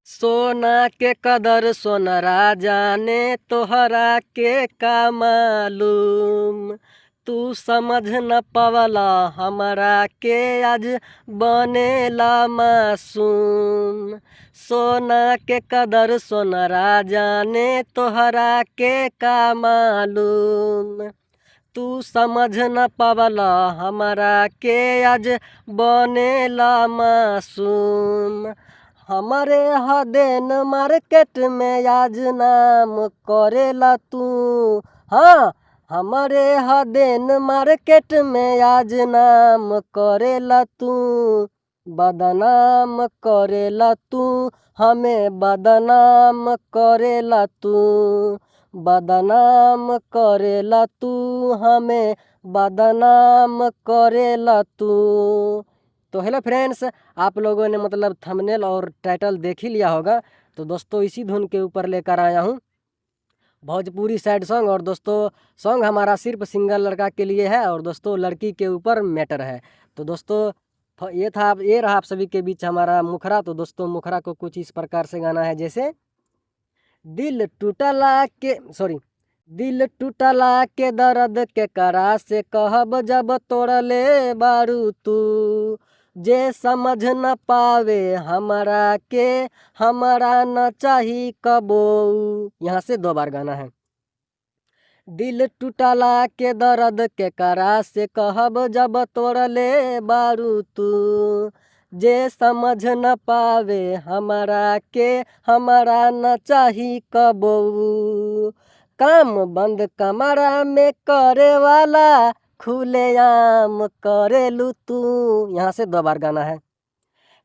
सोना के कदर सोनरा जाने तोहरा के का मालूम। तू समझ न पवला हमरा के आज बनेला मासूम। सोना के कदर सोनरा जाने तोहरा के का मालूम। तू समझ न पवला हमरा के आज बनेला मासूम। हमारे हदेन मार्केट में आज नाम करेला तू। हाँ, हमारे हदेन मार्केट में आज नाम करेला तू। बदनाम करेला तू, हमें बदनाम करेला तू। बदनाम करेला तू, हमें बदनाम करेला तू। तो हेलो फ्रेंड्स, आप लोगों ने मतलब थंबनेल और टाइटल देख ही लिया होगा। तो दोस्तों इसी धुन के ऊपर लेकर आया हूँ भोजपुरी सैड सॉन्ग। और दोस्तों सॉन्ग हमारा सिर्फ सिंगल लड़का के लिए है और दोस्तों लड़की के ऊपर मैटर है। तो दोस्तों ये रहा आप सभी के बीच हमारा मुखरा। तो दोस्तों मुखरा को कुछ इस प्रकार से गाना है जैसे दिल टूटला के दर्द के करा से कहब जब तोड़ले बारू तू। जे समझ न पावे हमारा के हमारा न चाही कबो। यहाँ से 2 बार गाना है। दिल टूटला के दर्द के करा से कहब जब तोड़ले बारू तू। जे समझ न पावे हमारा के हमारा न चाही कबो। काम बंद कमरा में करे वाला खुलेआम करेलू तू। यहाँ से 2 बार गाना है।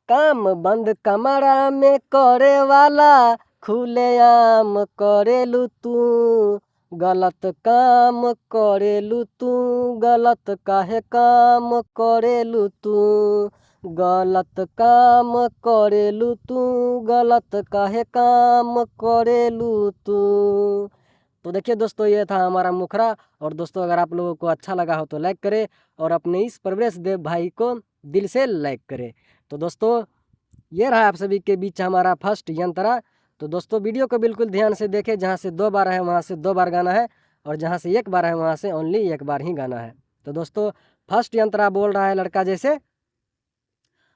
काम बंद कमरा में करे वाला खुलेआम करेलू तू। गलत काम करेलू तू, गलत काहे काम करेलू तू। गलत काम करेलू तू, गलत काहे काम करेलू तू। तो देखिए दोस्तों ये था हमारा मुखरा। और दोस्तों अगर आप लोगों को अच्छा लगा हो तो लाइक करें और अपने इस प्रवेश देव भाई को दिल से लाइक करें। तो दोस्तों ये रहा आप सभी के बीच हमारा फर्स्ट यंत्रा। तो दोस्तों वीडियो को बिल्कुल ध्यान से देखें। जहाँ से 2 बार है वहाँ से 2 बार गाना है और जहाँ से 1 बार है वहाँ से ओनली 1 बार ही गाना है। तो दोस्तों फर्स्ट यंत्रा बोल रहा है लड़का जैसे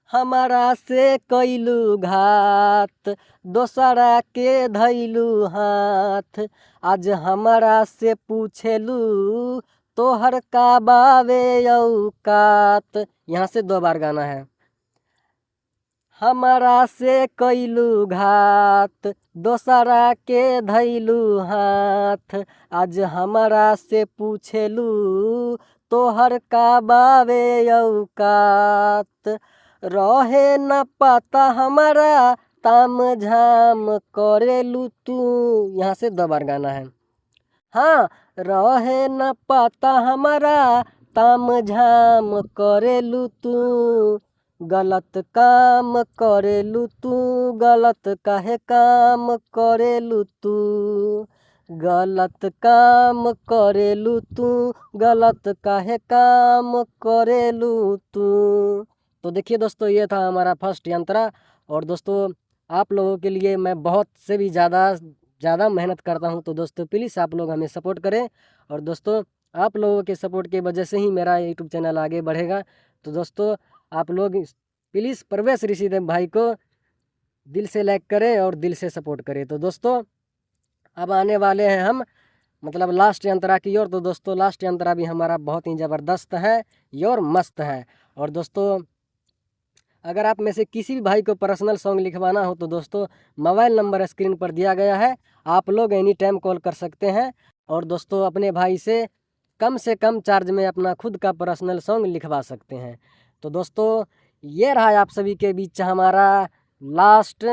हमारा से कैलू घात दोसरा के धैलू हाथ। आज हमारा से पूछेलू तोहर का बावे औकात। यहाँ से 2 बार गाना है। हमारा से कैलू घात दोसरा के धैलू हाथ। आज हमारा से पूछेलू तोहर का बावे औकात। रहे न पता हमारा ताम झाम करेलू तू। यहाँ से 2 बार गाना है। हाँ, रहे न पता हमारा ताम झाम करेलू तू। गलत काम करेलू तू, गलत काहे काम करेलू तू। गलत काम करेलू तू, गलत काहे काम करेलू तू। तो देखिए दोस्तों ये था हमारा फर्स्ट यंत्रा। और दोस्तों आप लोगों के लिए मैं बहुत से भी ज़्यादा मेहनत करता हूं। तो दोस्तों प्लीज़ आप लोग हमें सपोर्ट करें। और दोस्तों आप लोगों के सपोर्ट की वजह से ही मेरा यूट्यूब चैनल आगे बढ़ेगा। तो दोस्तों आप लोग प्लीज़ प्रवेश ऋषिदेव भाई को दिल से लाइक करें और दिल से सपोर्ट करें। तो दोस्तों अब आने वाले हैं हम मतलब लास्ट यंत्रा की ओर। तो दोस्तों लास्ट यंत्रा भी हमारा बहुत ही ज़बरदस्त है और मस्त है। और दोस्तों अगर आप में से किसी भी भाई को पर्सनल सॉन्ग लिखवाना हो तो दोस्तों मोबाइल नंबर स्क्रीन पर दिया गया है। आप लोग एनी टाइम कॉल कर सकते हैं और दोस्तों अपने भाई से कम चार्ज में अपना खुद का पर्सनल सॉन्ग लिखवा सकते हैं। तो दोस्तों ये रहा आप सभी के बीच हमारा लास्ट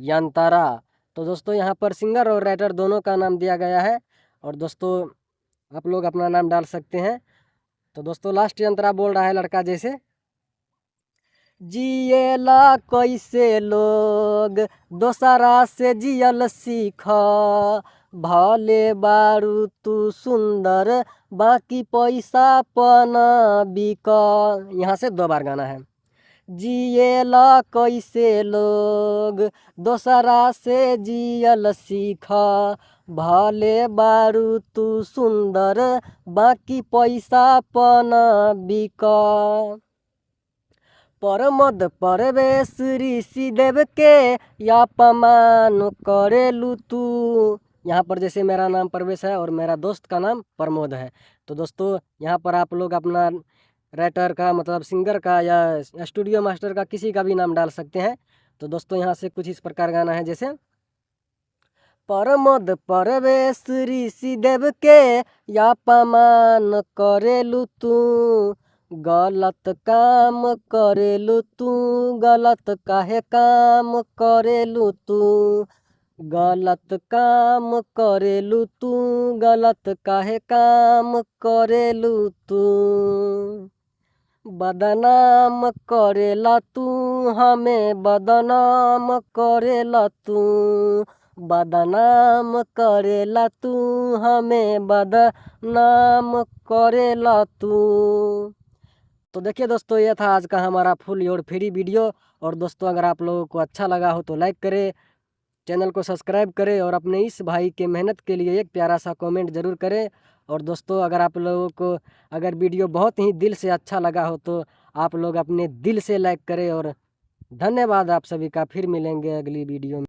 यंत्रा। तो दोस्तों यहाँ पर सिंगर और राइटर दोनों का नाम दिया गया है और दोस्तों आप लोग अपना नाम डाल सकते हैं। तो दोस्तों लास्ट यंत्रा बोल रहा है लड़का जैसे जिएला कैसे लोग दोसरा से जियल सीख। भले बारू तू सुंदर बाकी पैसा पना बिक। यहाँ से 2 बार गाना है। जिएला कैसे लोग, दोसरा से जियल सीख। भले बारू तू सुंदर, बाकी पैसा पन बिक। परमद परवेश ऋषि देव के अपमान करेलू तू। यहाँ पर जैसे मेरा नाम परवेश है और मेरा दोस्त का नाम प्रमोद है, तो दोस्तों यहाँ पर आप लोग अपना राइटर का मतलब सिंगर का या स्टूडियो मास्टर का किसी का भी नाम डाल सकते हैं। तो दोस्तों यहाँ से कुछ इस प्रकार गाना है जैसे परमद परवेश ऋषि देव के अपमान करेलू तू। गलत काम करेलू तू, गलत काहे काम करेलू तू। गलत काम करेलू तू, गलत काहे काम करेलू तू। बदनाम करेला तू, हमें बदनाम करेला तू। बदनाम करेला तू, हमें बदनाम करेला तू। तो देखिए दोस्तों, ये था आज का हमारा फुल योर फ्री वीडियो। और दोस्तों अगर आप लोगों को अच्छा लगा हो तो लाइक करें, चैनल को सब्सक्राइब करें और अपने इस भाई के मेहनत के लिए एक प्यारा सा कमेंट ज़रूर करें। और दोस्तों अगर आप लोगों को अगर वीडियो बहुत ही दिल से अच्छा लगा हो तो आप लोग अपने दिल से लाइक करें। और धन्यवाद आप सभी का, फिर मिलेंगे अगली वीडियो में।